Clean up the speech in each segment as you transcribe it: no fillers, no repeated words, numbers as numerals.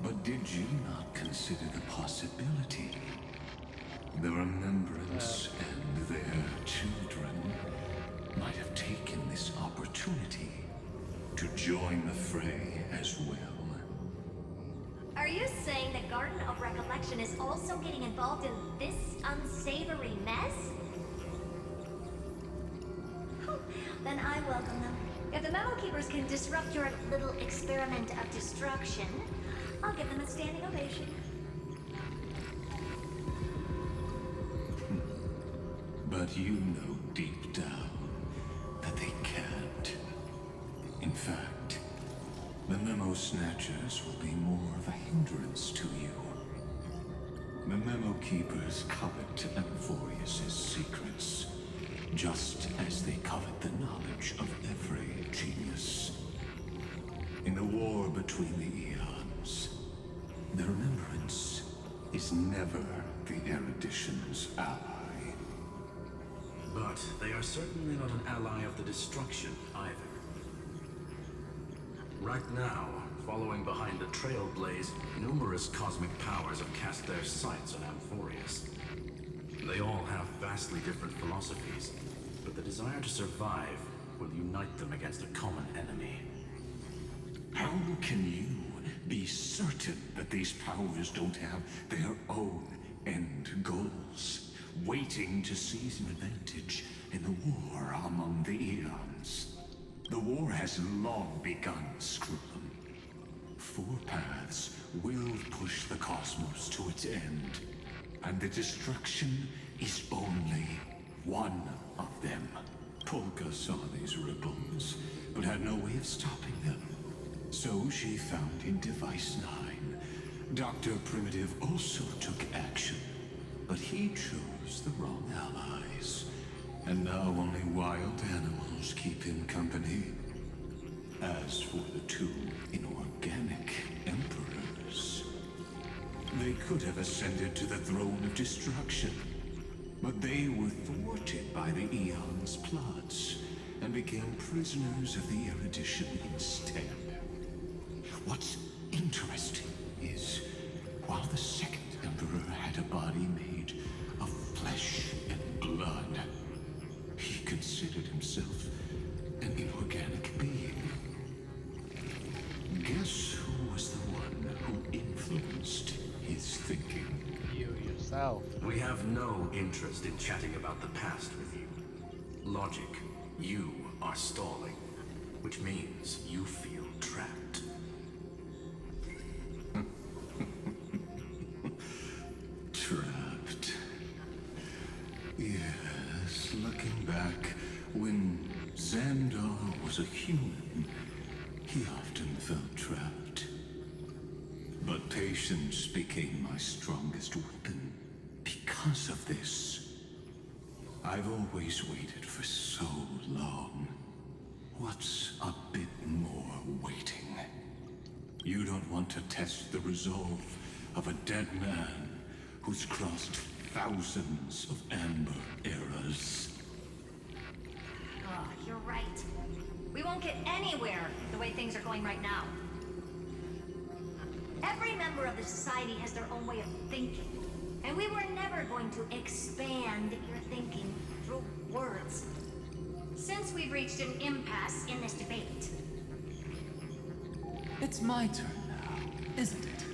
But did you not consider the possibility? The remembrance and their children might have taken this opportunity to join the fray as well. Are you saying the Garden of Recollection is also getting involved in this unsavory mess? Then I welcome them. If the Memo Keepers can disrupt your little experiment of destruction, I'll give them a standing ovation. But you know deep down that they can't. In fact, the Memo Snatchers will be more of a hindrance to you. The Memo Keepers covet Amphorius' secrets, just as they covet the knowledge of every genius. In the war between the eons, the Remembrance is never the erudition's ally. But they are certainly not an ally of the destruction either. Right now, following behind the Trailblaze, numerous cosmic powers have cast their sights on Amphorius. They all have vastly different philosophies, but the desire to survive will unite them against a common enemy. How can you be certain that these powers don't have their own end goals, waiting to seize an advantage in the war among the eons? The war has long begun, Screw'em. Four paths will push the cosmos to its end, and the destruction is only one of them. Polka saw these ripples, but had no way of stopping them. So she found in Device 9. Dr. Primitive also took action, but he chose the wrong allies. And now only wild animals keep him company. As for the two inorganic emperors, they could have ascended to the throne of destruction, but they were thwarted by the Eon's plots and became prisoners of the erudition instead. What's interesting is, while the second emperor had a body made of flesh and blood, he considered himself an inorganic being. Guess who was the one who influenced his thinking? You yourself. We have no interest in chatting about the past with you. Logic, you are stalling, which means you feel trapped. Trapped. Yes, looking back, when Xandar was a human, he often felt trapped. But patience became my strongest weapon because of this. I've always waited for so long. What's a bit more waiting? You don't want to test the resolve of a dead man who's crossed thousands of amber eras. Oh, you're right. We won't get anywhere the way things are going right now. Every member of the society has their own way of thinking, and we were never going to expand your thinking through words. Since we've reached an impasse in this debate. It's my turn now, isn't it?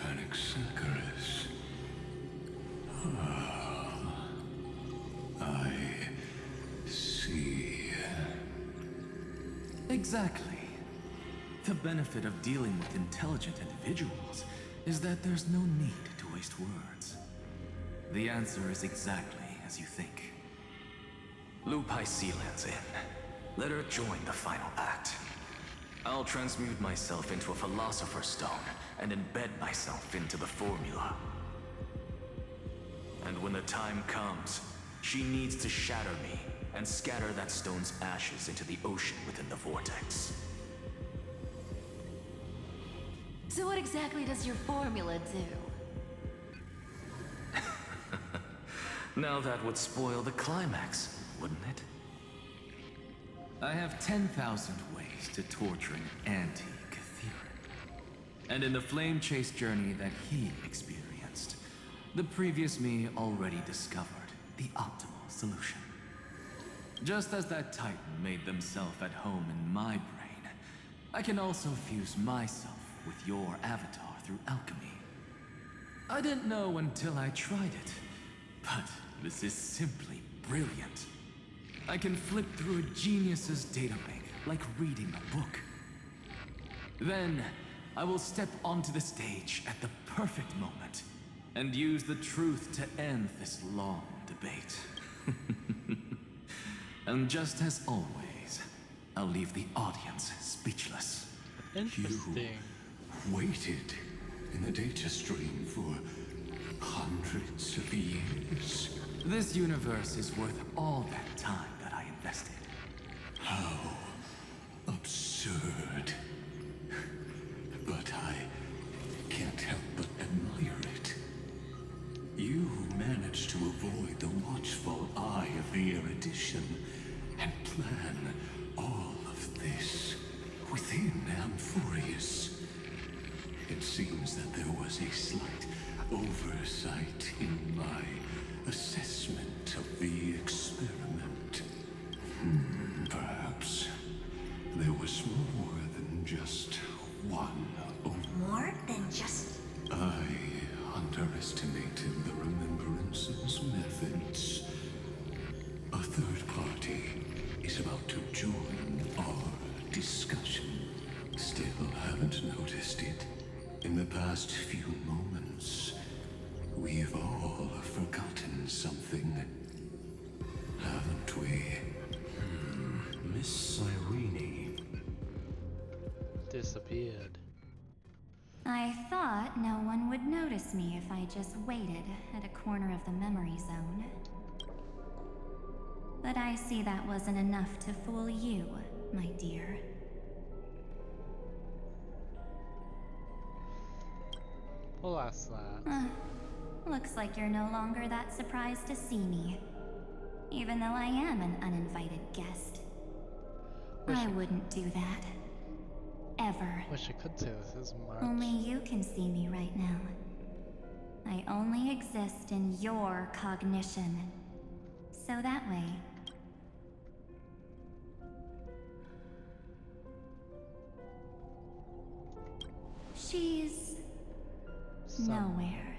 Anaxagoras. Ah, I see. Exactly. The benefit of dealing with intelligent individuals is that there's no need to waste words. The answer is exactly as you think. Lupai Sealand's in. Let her join the final act. I'll transmute myself into a Philosopher's Stone and embed myself into the formula. And when the time comes, she needs to shatter me and scatter that stone's ashes into the ocean within the vortex. So what exactly does your formula do? Now that would spoil the climax, wouldn't it? I have 10,000 ways to torture an antique And in the flame chase journey that he experienced, the previous me already discovered the optimal solution. Just as that Titan made themselves at home in my brain, I can also fuse myself with your avatar through alchemy. I didn't know until I tried it, but this is simply brilliant. I can flip through a genius's databank like reading a book. Then, I will step onto the stage at the perfect moment and use the truth to end this long debate. And just as always, I'll leave the audience speechless. Interesting. You waited in the data stream for hundreds of years. This universe is worth all that time that I invested. How absurd. But I can't help but admire it. You managed to avoid the watchful eye of the erudition and plan all of this within Amphorius. It seems that there was a slight oversight in my assessment of the experiment. Perhaps there was more than just one. More than just... I underestimated the Remembrance's methods. A third party is about to join our discussion. Still haven't noticed it. In the past few moments, we've all forgotten something, haven't we? Miss Irene. Disappeared. I thought no one would notice me if I just waited at a corner of the memory zone. But I see that wasn't enough to fool you, my dear. Alas that. Looks like you're no longer that surprised to see me. Even though I am an uninvited guest. I wouldn't do that. Ever. Wish I could say this is March. Only you can see me right now. I only exist in your cognition. So that way... She's... nowhere.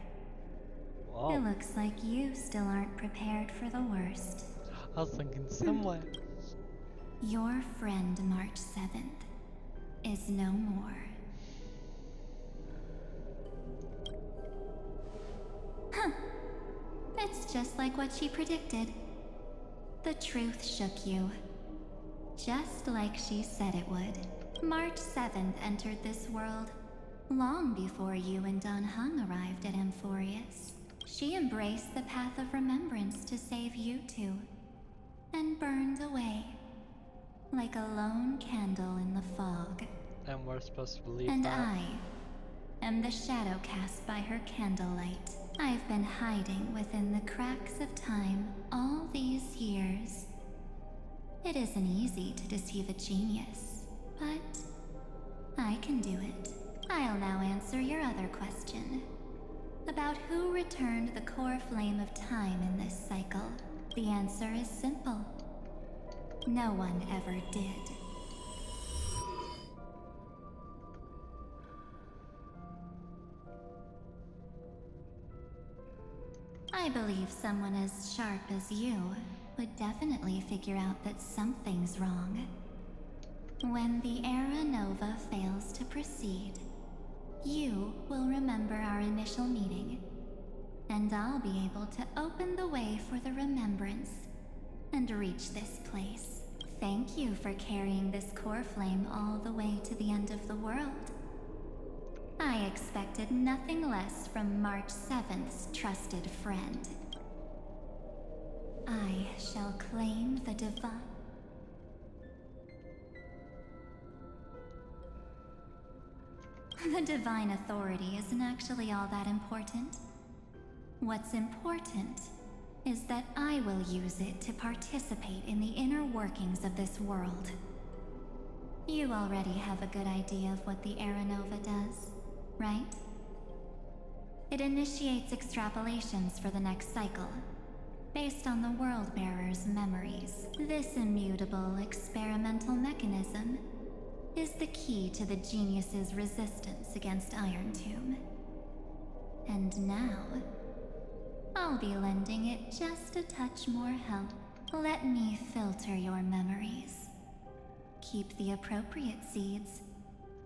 Whoa. It looks like you still aren't prepared for the worst. I was thinking somewhat. Your friend March 7th is no more. Huh. It's just like what she predicted. The truth shook you. Just like she said it would. March 7th entered this world long before you and Don Hung arrived at Amphorius. She embraced the path of remembrance to save you two, and burned away like a lone candle in the fog. And we're supposed to believe And that. I am the shadow cast by her candlelight. I've been hiding within the cracks of time all these years. It isn't easy to deceive a genius, but I can do it. I'll now answer your other question. About who returned the core flame of time in this cycle. The answer is simple. No one ever did. I believe someone as sharp as you would definitely figure out that something's wrong. When the Era Nova fails to proceed, you will remember our initial meeting, and I'll be able to open the way for the remembrance and reach this place. Thank you for carrying this core flame all the way to the end of the world. I expected nothing less from March 7th's trusted friend. I shall claim the divine. The divine authority isn't actually all that important. What's important is that I will use it to participate in the inner workings of this world. You already have a good idea of what the Era Nova does. right? It initiates extrapolations for the next cycle, based on the World Bearer's memories. This immutable experimental mechanism is the key to the genius's resistance against Iron Tomb. And now, I'll be lending it just a touch more help. Let me filter your memories. Keep the appropriate seeds,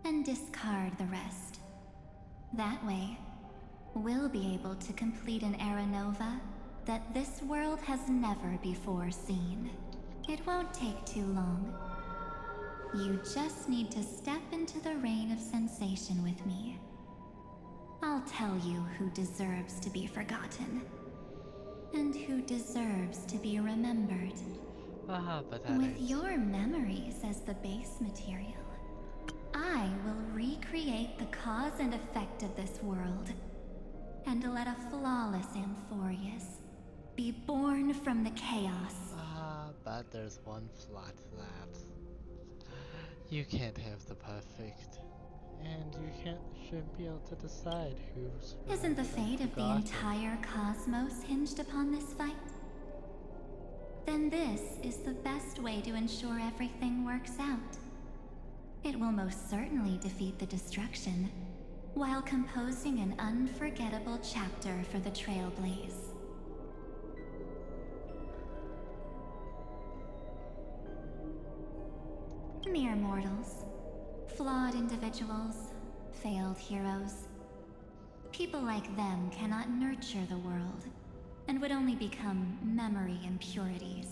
and discard the rest. That way, we'll be able to complete an era nova that this world has never before seen. It won't take too long. You just need to step into the rain of sensation with me. I'll tell you who deserves to be forgotten, and who deserves to be remembered. Pathetic. With your memories as the base material, I will recreate the cause and effect of this world, and let a flawless Amphorius be born from the chaos. But there's one flaw to that. You can't have the perfect. And you shouldn't be able to decide who's Isn't the fate of the forgotten. entire cosmos hinged upon this fight? Then this is the best way to ensure everything works out. It will most certainly defeat the destruction, while composing an unforgettable chapter for the Trailblaze. Mere mortals, flawed individuals, failed heroes. People like them cannot nurture the world, and would only become memory impurities.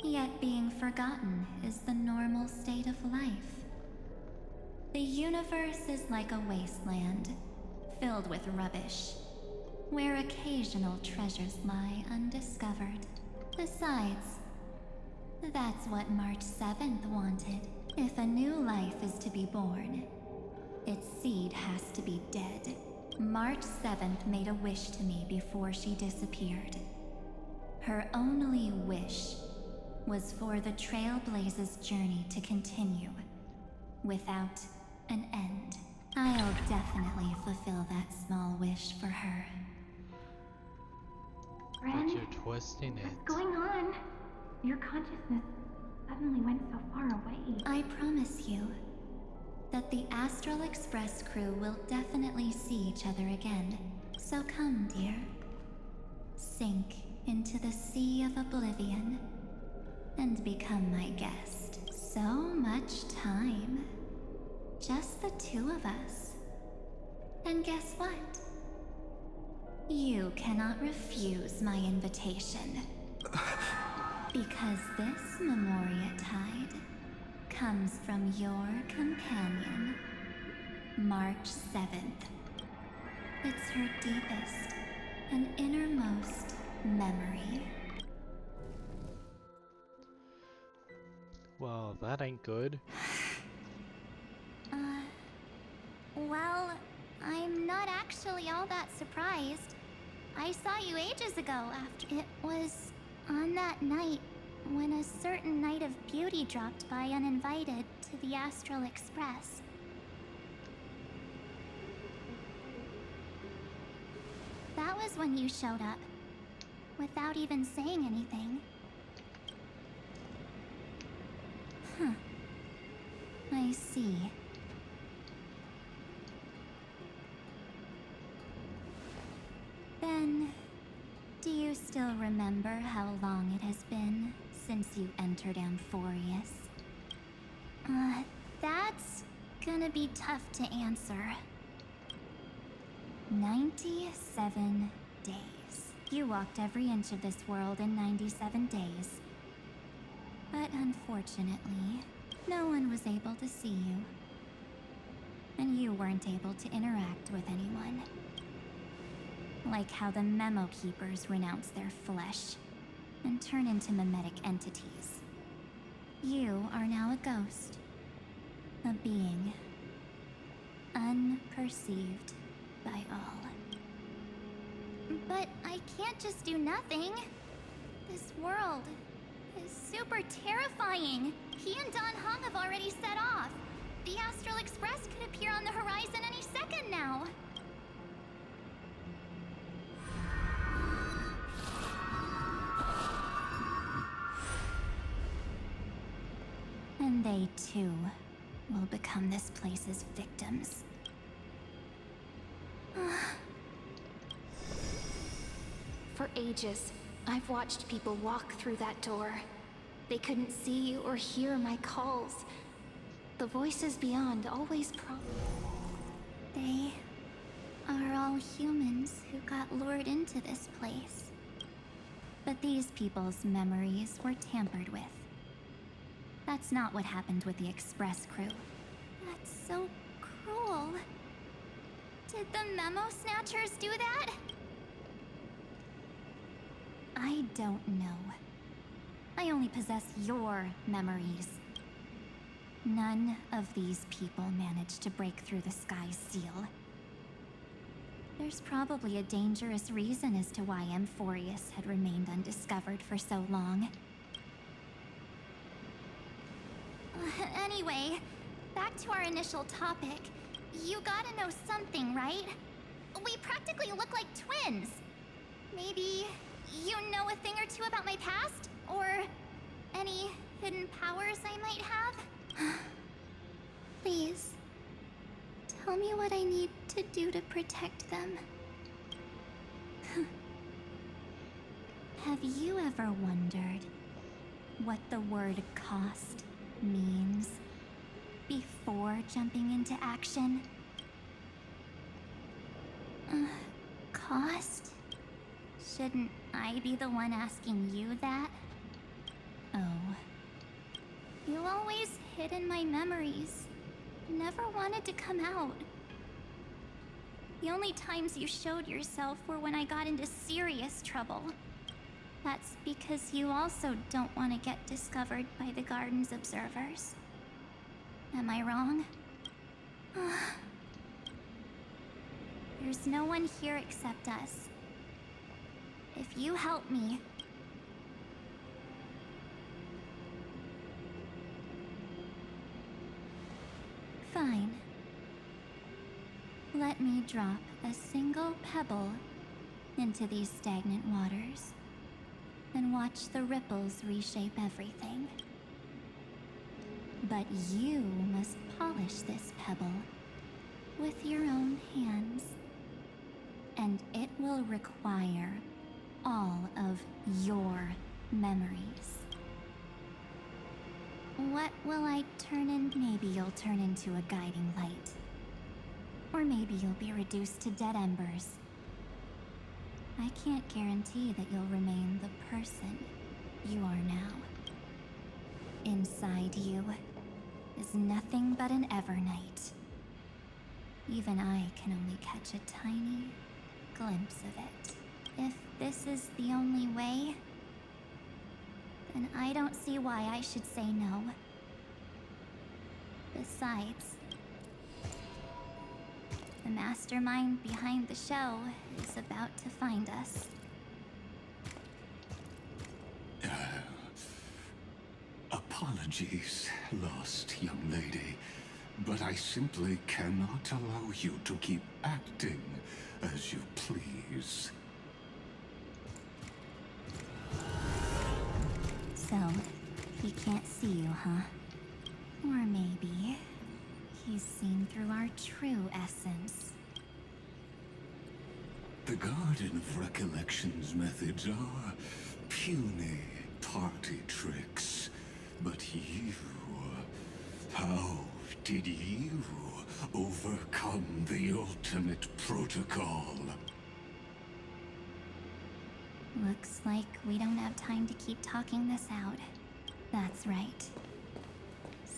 Yet being forgotten is the normal state of life. The universe is like a wasteland, filled with rubbish, where occasional treasures lie undiscovered. Besides, that's what March 7th wanted. If a new life is to be born, its seed has to be dead. March 7th made a wish to me before she disappeared. Her only wish was for the Trailblaze's journey to continue, without an end. I'll definitely fulfill that small wish for her. But Ren, you're twisting it. what's going on? Your consciousness suddenly went so far away. I promise you that the Astral Express crew will definitely see each other again. So come, dear. Sink into the sea of oblivion and become my guest. So much time. Just the two of us. And guess what? You cannot refuse my invitation. Because this Memoria Tide comes from your companion, March 7th. It's her deepest and innermost memory. Well, that ain't good. Well, I'm not actually all that surprised. I saw you ages ago after. It was on that night when a certain Knight of Beauty dropped by uninvited to the Astral Express. That was when you showed up, without even saying anything. Huh. I see. Then, do you still remember how long it has been since you entered Amphorius? That's gonna be tough to answer. 97 days. You walked every inch of this world in 97 days. But unfortunately, no one was able to see you. And you weren't able to interact with anyone. Like how the Memo Keepers renounce their flesh and turn into mimetic entities. You are now a ghost. A being. Unperceived by all. But I can't just do nothing. This world is super terrifying. He and Don Hong have already set off. The Astral Express could appear on the horizon any second now. And they too will become this place's victims. For ages, I've watched people walk through that door. They couldn't see or hear my calls. The voices beyond always They are all humans who got lured into this place. But these people's memories were tampered with. That's not what happened with the Express crew. That's so cruel. Did the Memo Snatchers do that? I don't know. I only possess your memories. None of these people managed to break through the sky's seal. There's probably a dangerous reason as to why Amphorius had remained undiscovered for so long. Anyway, back to our initial topic. You gotta know something, right? We practically look like twins. Maybe you know a thing or two about my past? Or any hidden powers I might have? Please, tell me what I need to do to protect them. Have you ever wondered what the word cost means before jumping into action? Cost? Shouldn't I be the one asking you that? Oh. You always hid in my memories. Never wanted to come out. The only times you showed yourself were when I got into serious trouble. That's because you also don't want to get discovered by the garden's observers. Am I wrong? There's no one here except us. If you help me... Fine. Let me drop a single pebble into these stagnant waters and watch the ripples reshape everything. But you must polish this pebble with your own hands. And it will require all of your memories. What will I turn in? Maybe you'll turn into a guiding light. Or maybe you'll be reduced to dead embers. I can't guarantee that you'll remain the person you are now. Inside you is nothing but an Evernight. Even I can only catch a tiny glimpse of it. If this is the only way, then I don't see why I should say no. Besides, the mastermind behind the show is about to find us. Apologies, lost young lady, but I simply cannot allow you to keep acting as you please. So, he can't see you, huh? Or maybe he's seen through our true essence. The Garden of Recollection's methods are puny party tricks. But you... how did you overcome the ultimate protocol? Looks like we don't have time to keep talking this out. That's right.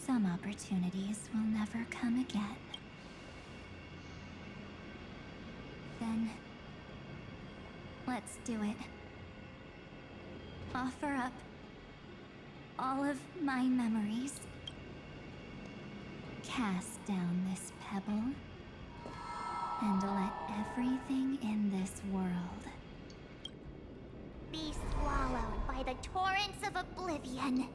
Some opportunities will never come again. Then... let's do it. Offer up all of my memories. Cast down this pebble, and let everything in this world be swallowed by the torrents of oblivion.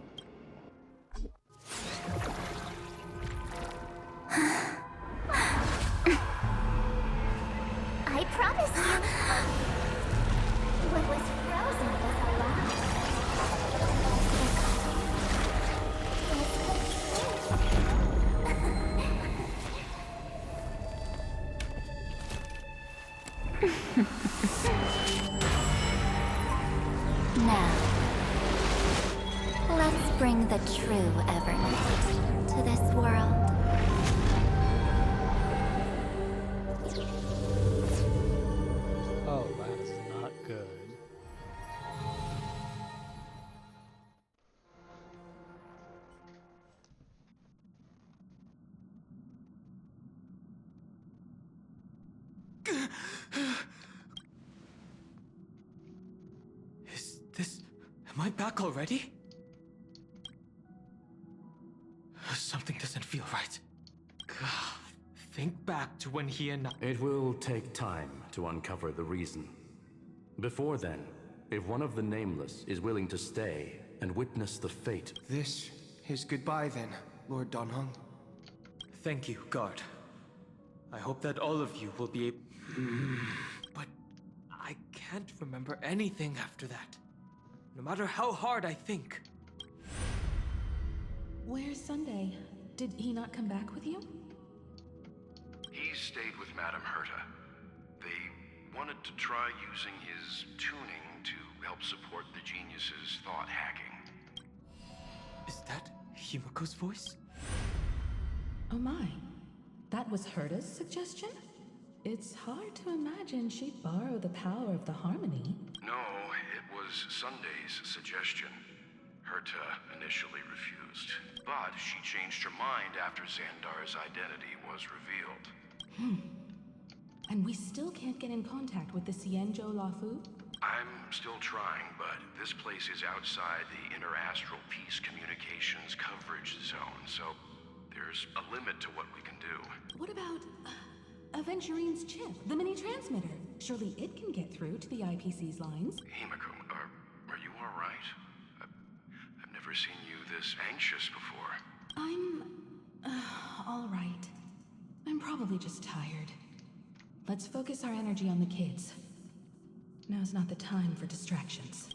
bring the true Evernight to this world. Oh, that's not good. Is this... Am I back already? Something doesn't feel right. Think back to when he and I... It will take time to uncover the reason. Before then, if one of the Nameless is willing to stay and witness the fate... This is goodbye then, Lord Donhong. Thank you, guard. I hope that all of you will be able... But I can't remember anything after that. No matter how hard I think. Where's Sunday? Did he not come back with you? He stayed with Madame Herta. They wanted to try using his tuning to help support the genius's thought hacking. Is that Himiko's voice? Oh my. That was Herta's suggestion? It's hard to imagine she'd borrow the power of the harmony. No, it was Sunday's suggestion. Herta initially refused, but she changed her mind after Xandar's identity was revealed. And we still can't get in contact with the Xianzhou Lafu? I'm still trying, but this place is outside the interastral peace communications coverage zone, so there's a limit to what we can do. What about Aventurine's chip, the mini-transmitter? Surely it can get through to the IPC's lines. Himiko, are you all right? I've never seen you this anxious before. I'm... all right. I'm probably just tired. Let's focus our energy on the kids. Now's not the time for distractions.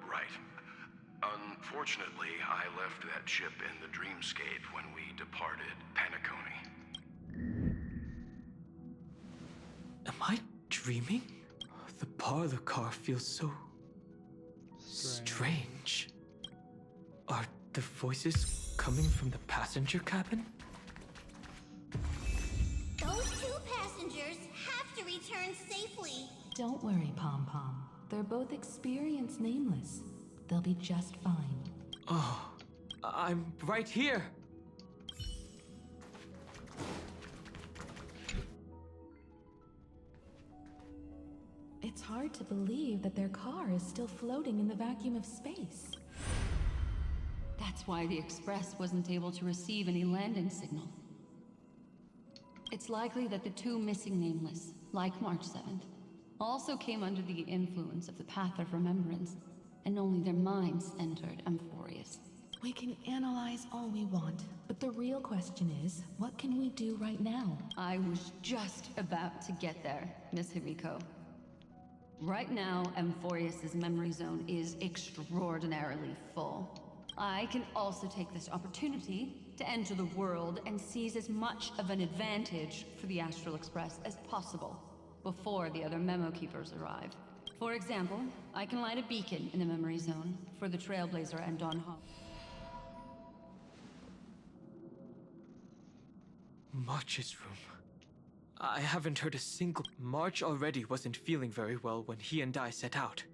Right. Unfortunately, I left that chip in the dreamscape when we departed Panaconi. Am I dreaming? The parlor car feels so... strange. Are the voices coming from the passenger cabin? Those two passengers have to return safely. Don't worry, Pom Pom. They're both experienced Nameless. They'll be just fine. Oh, I'm right here. It's hard to believe that their car is still floating in the vacuum of space. That's why the Express wasn't able to receive any landing signal. It's likely that the two missing Nameless, like March 7th, also came under the influence of the Path of Remembrance, and only their minds entered Amphorius. We can analyze all we want, but the real question is, what can we do right now? I was just about to get there, Miss Himiko. Right now, Amphorius's memory zone is extraordinarily full. I can also take this opportunity to enter the world and seize as much of an advantage for the Astral Express as possible before the other Memo Keepers arrive. For example, I can light a beacon in the memory zone for the Trailblazer and Donhong. March's room. I haven't heard a single... March already wasn't feeling very well when he and I set out.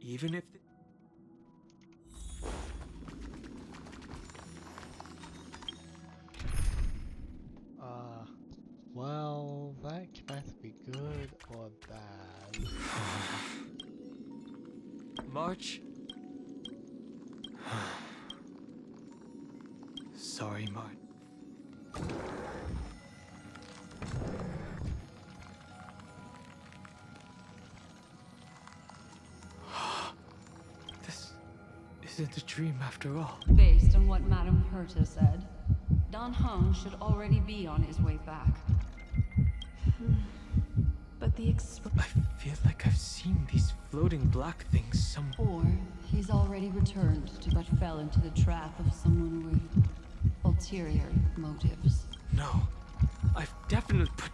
Even if... Well, that can either be good or bad. March? Sorry, March. This isn't a dream after all. Based on what Madame Herta said, Donhong should already be on his way back. But the I feel like I've seen these floating black things somewhere. Or he's already returned to but fell into the trap of someone with ulterior motives. No, I've definitely put...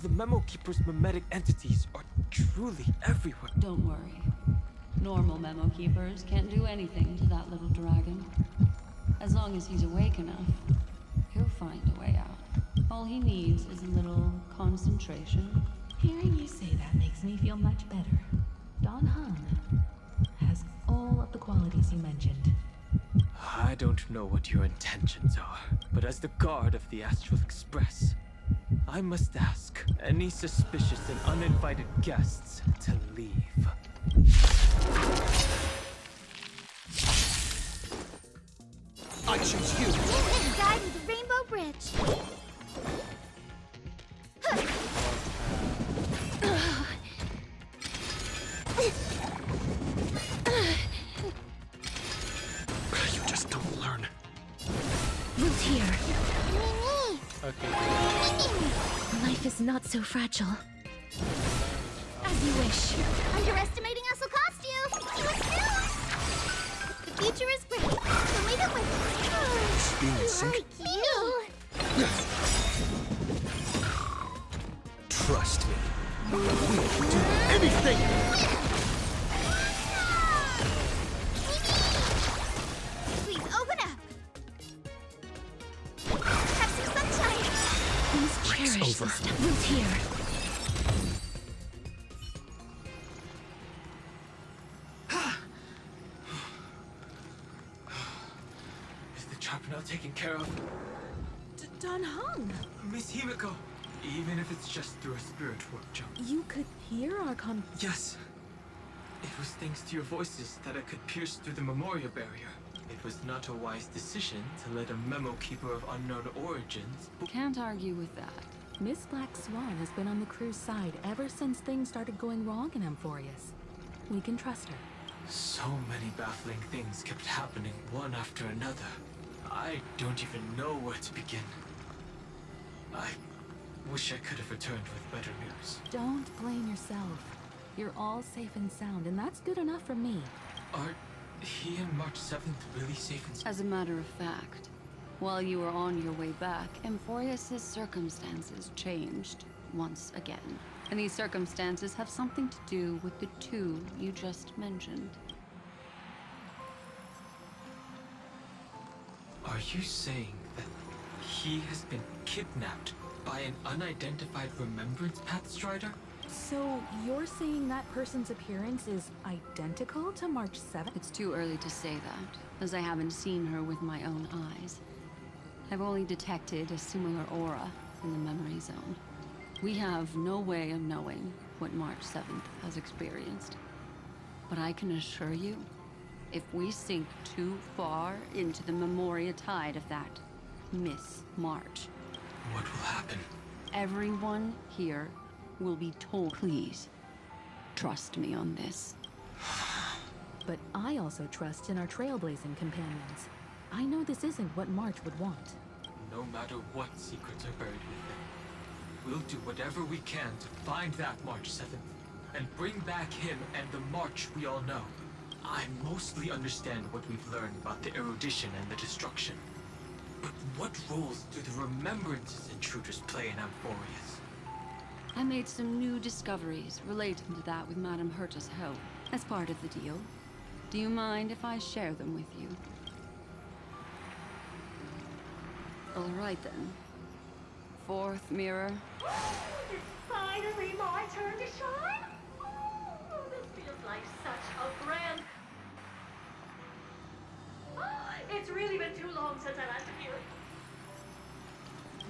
The Memo Keeper's mimetic entities are truly everywhere. Don't worry. Normal memo keepers can't do anything to that little dragon. As long as he's awake enough, he'll find a way out. All he needs is a little concentration. Hearing you say that makes me feel much better. Don Hung has all of the qualities you mentioned. I don't know what your intentions are, but as the guard of the Astral Express, I must ask any suspicious and uninvited guests to leave. I choose you. And guide with the Rainbow Bridge. You just don't learn. Root here. Okay. Life is not so fragile. As you wish. Underestimating us will cost you. The future is great. So leave it with us. Being in sync. Like you. Trust me. We can do anything. Please open up. Have some sunshine. Please cherish over. this root here. Is the trap now taken care of? Don Hung, Miss Himiko, even if it's just through a spirit warp jump. you could hear our Yes. It was thanks to your voices that I could pierce through the memorial barrier. It was not a wise decision to let a memo keeper of unknown origins. Can't argue with that. Miss Black Swan has been on the crew's side ever since things started going wrong in Amphorius. We can trust her. So many baffling things kept happening one after another. I don't even know where to begin. I wish I could have returned with better news. Don't blame yourself. You're all safe and sound, and that's good enough for me. Are he and March 7th really safe and As a matter of fact, while you were on your way back, Amphorius' circumstances changed once again. And these circumstances have something to do with the two you just mentioned. Are you saying that he has been kidnapped by an unidentified Remembrance Path Strider? So, you're saying that person's appearance is identical to March 7th? It's too early to say that, as I haven't seen her with my own eyes. I've only detected a similar aura in the memory zone. We have no way of knowing what March 7th has experienced. But I can assure you, if we sink too far into the Memoria tide of that Miss March, What will happen? everyone here will be told, please, trust me on this. But I also trust in our trailblazing companions. I know this isn't what March would want. No matter what secrets are buried within, we'll do whatever we can to find that March 7th and bring back him and the March we all know. I mostly understand what we've learned about the erudition and the destruction. But what roles do the Remembrances intruders play in Amphorius? I made some new discoveries relating to that with Madame Herta's help, as part of the deal. Do you mind if I share them with you? All right then. Fourth mirror. It's finally my turn to shine. Oh, this feels like such a grand. It's really been too long since I last here.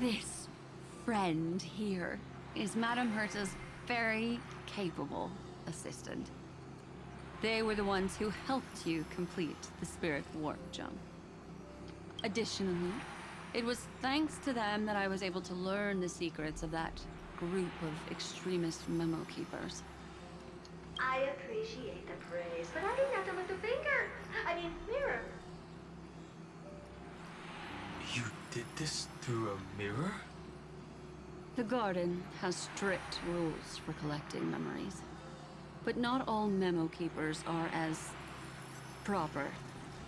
This friend here is Madame Herta's very capable assistant. They were the ones who helped you complete the spirit warp jump. Additionally, it was thanks to them that I was able to learn the secrets of that group of extremist memo keepers. I appreciate the praise, but I didn't have to lift a finger. I mean, mirror. You did this through a mirror? The garden has strict rules for collecting memories. But not all memo keepers are as proper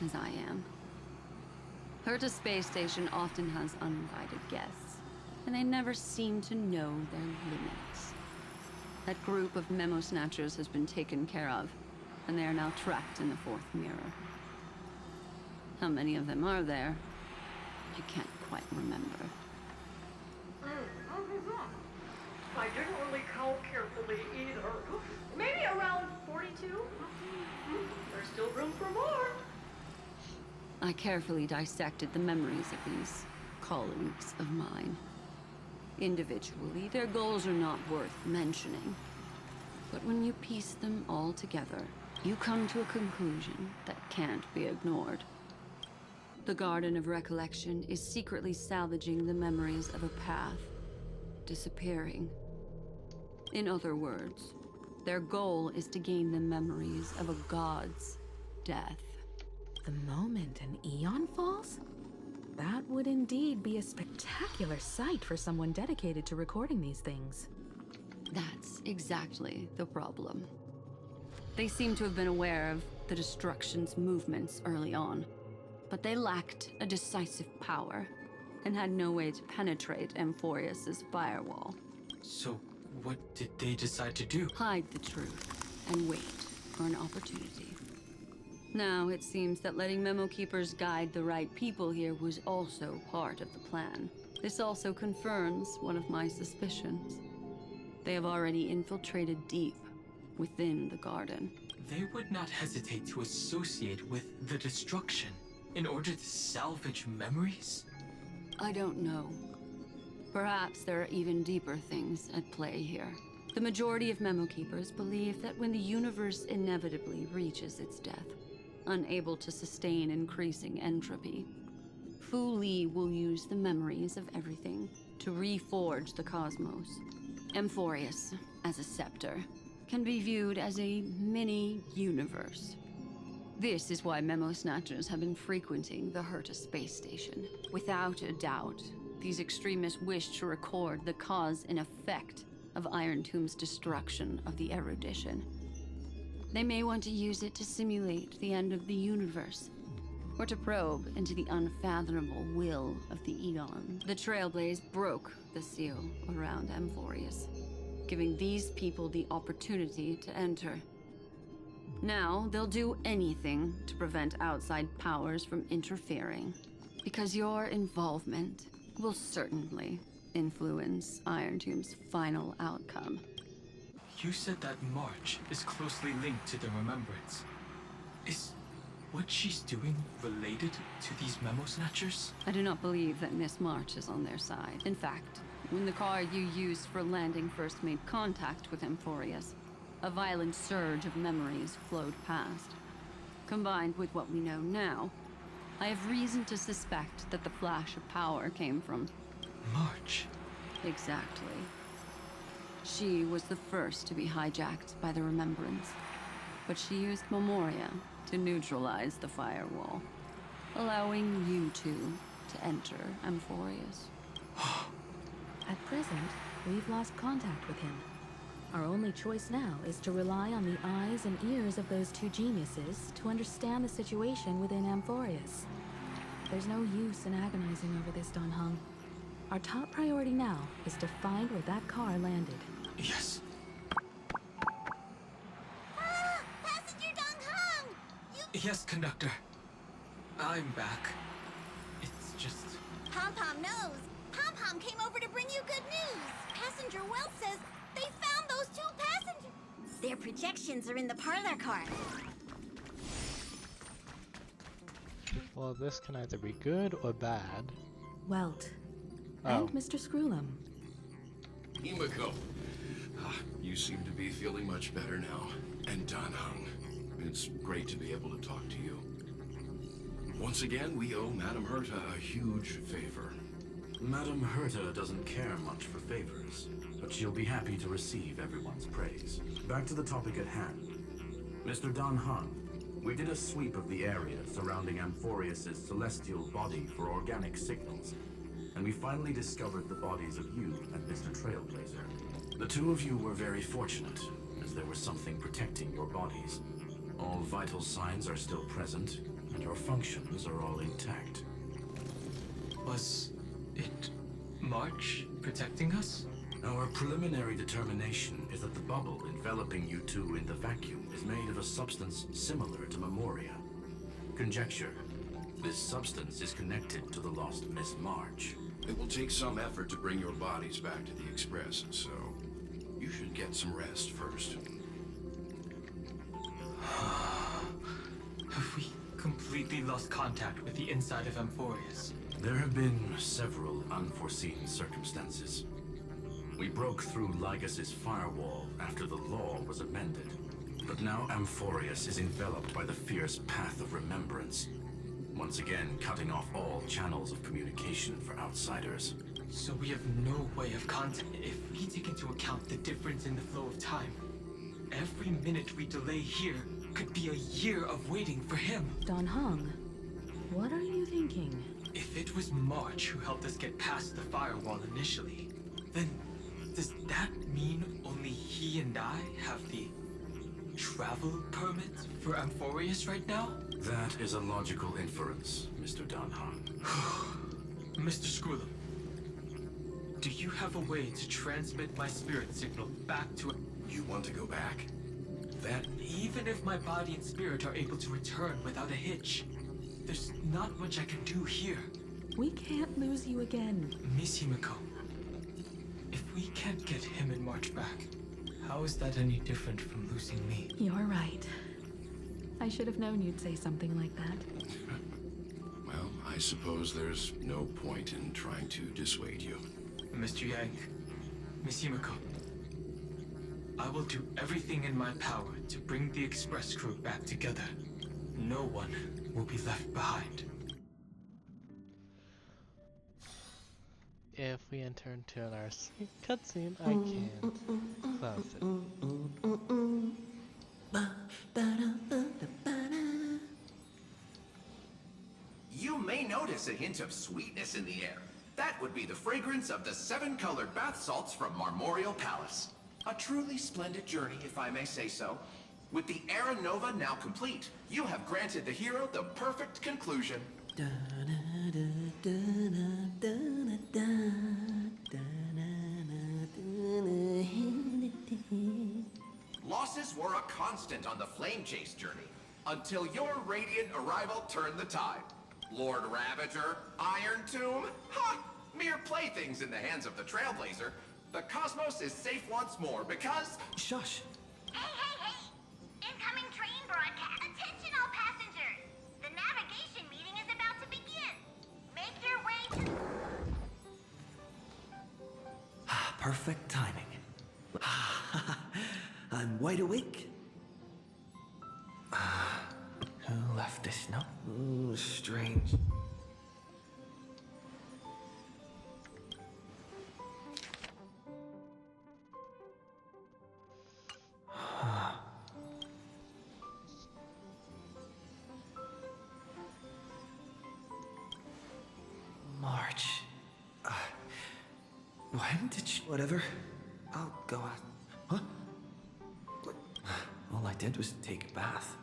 as I am. Herta's space station often has uninvited guests, and they never seem to know their limits. That group of memo snatchers has been taken care of, and they are now trapped in the fourth mirror. How many of them are there? I can't quite remember. I didn't really count carefully either. Maybe around 42? There's still room for more. I carefully dissected the memories of these colleagues of mine. Individually, their goals are not worth mentioning. But when you piece them all together, you come to a conclusion that can't be ignored. The Garden of Recollection is secretly salvaging the memories of a path disappearing. In other words, their goal is to gain the memories of a god's death. The moment an eon falls? That would indeed be a spectacular sight for someone dedicated to recording these things. That's exactly the problem. They seem to have been aware of the Destruction's movements early on, but they lacked a decisive power and had no way to penetrate Amphorius's firewall. So, what did they decide to do? Hide the truth and wait for an opportunity. Now it seems that letting Memo Keepers guide the right people here was also part of the plan. This also confirms one of my suspicions. They have already infiltrated deep within the garden. They would not hesitate to associate with the Destruction in order to salvage memories? I don't know. Perhaps there are even deeper things at play here. The majority of Memo Keepers believe that when the universe inevitably reaches its death, unable to sustain increasing entropy, Fu Li will use the memories of everything to reforge the cosmos. Amphorius, as a scepter, can be viewed as a mini-universe. This is why Memo Snatchers have been frequenting the Herta space station. Without a doubt, these extremists wish to record the cause and effect of Iron Tomb's destruction of the erudition. They may want to use it to simulate the end of the universe, or to probe into the unfathomable will of the Eon. The Trailblaze broke the seal around Amphorius, giving these people the opportunity to enter. Now, they'll do anything to prevent outside powers from interfering, because your involvement will certainly influence Iron Tomb's final outcome. You said that March is closely linked to the Remembrance. Is what she's doing related to these Memo Snatchers? I do not believe that Miss March is on their side. In fact, when the car you used for landing first made contact with Amphorius, a violent surge of memories flowed past. Combined with what we know now, I have reason to suspect that the flash of power came from March. Exactly. She was the first to be hijacked by the Remembrance, but she used Memoria to neutralize the firewall, allowing you two to enter Amphorius. At present, we've lost contact with him. Our only choice now is to rely on the eyes and ears of those two geniuses to understand the situation within Amphorius. There's no use in agonizing over this, Don Hung. Our top priority now is to find where that car landed. Yes. Ah! Passenger Dong Hung! Yes, conductor. I'm back. It's just... Pom-Pom knows. Pom-Pom came over to bring you good news. Passenger Wells says they found those two passengers. Their projections are in the parlor car. Well, this can either be good or bad. Welt. Oh. And Mr. Screwlum. Himiko. You seem to be feeling much better now. And Dan Hung. It's great to be able to talk to you. Once again, we owe Madame Herta a huge favor. Madame Herta doesn't care much for favors, but she'll be happy to receive everyone's praise. Back to the topic at hand. Mr. Dan Hung, we did a sweep of the area surrounding Amphorius' celestial body for organic signals, and we finally discovered the bodies of you and Mr. Trailblazer. The two of you were very fortunate, as there was something protecting your bodies. All vital signs are still present, and your functions are all intact. Was it March protecting us? Our preliminary determination is that the bubble in enveloping you two in the vacuum is made of a substance similar to Memoria. Conjecture. This substance is connected to the lost Miss March. It will take some effort to bring your bodies back to the Express, so you should get some rest first. Have we completely lost contact with the inside of Amphorius? There have been several unforeseen circumstances. We broke through Lygas's firewall after the law was amended. But now Amphorius is enveloped by the fierce path of remembrance, once again cutting off all channels of communication for outsiders. So we have no way of contact. If we take into account the difference in the flow of time, every minute we delay here could be a year of waiting for him. Dan Heng, what are you thinking? If it was March who helped us get past the firewall initially, then does that mean only he and I have the travel permit for Amphorius right now? That is a logical inference, Mr. Dan Heng. Mr. Skrullum, do you have a way to transmit my spirit signal back to... You want to go back? That... Even if my body and spirit are able to return without a hitch, there's not much I can do here. We can't lose you again. Miss Himiko, if we can't get him and March back, how is that any different from losing me? You're right. I should have known you'd say something like that. Well, I suppose there's no point in trying to dissuade you. Mr. Yang, Miss Himiko, I will do everything in my power to bring the Express crew back together. No one will be left behind. If we enter into an RC cutscene, I can't close it. You may notice a hint of sweetness in the air. That would be the fragrance of the 7-colored bath salts from Marmorial Palace. A truly splendid journey, if I may say so. With the Era Nova now complete, you have granted the hero the perfect conclusion. Losses were a constant on the Flame Chase journey, until your radiant arrival turned the tide. Lord Ravager, Iron Tomb, ha! Mere playthings in the hands of the Trailblazer. The cosmos is safe once more because... Shush! Hey, hey, hey! Incoming train broadcast. Attention all passengers! The navigation meeting is about to begin. Make your way to... Perfect timing. I'm wide awake. Who left this note? Ooh, strange. March. When did she... Whatever. I'll go out. Huh? What? All I did was take a bath.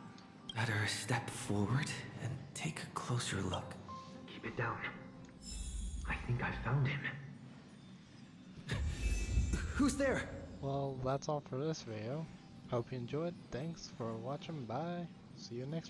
Better step forward and take a closer look. Keep it down. I think I found him. Who's there? Well, that's all for this video. Hope you enjoyed. Thanks for watching. Bye. See you next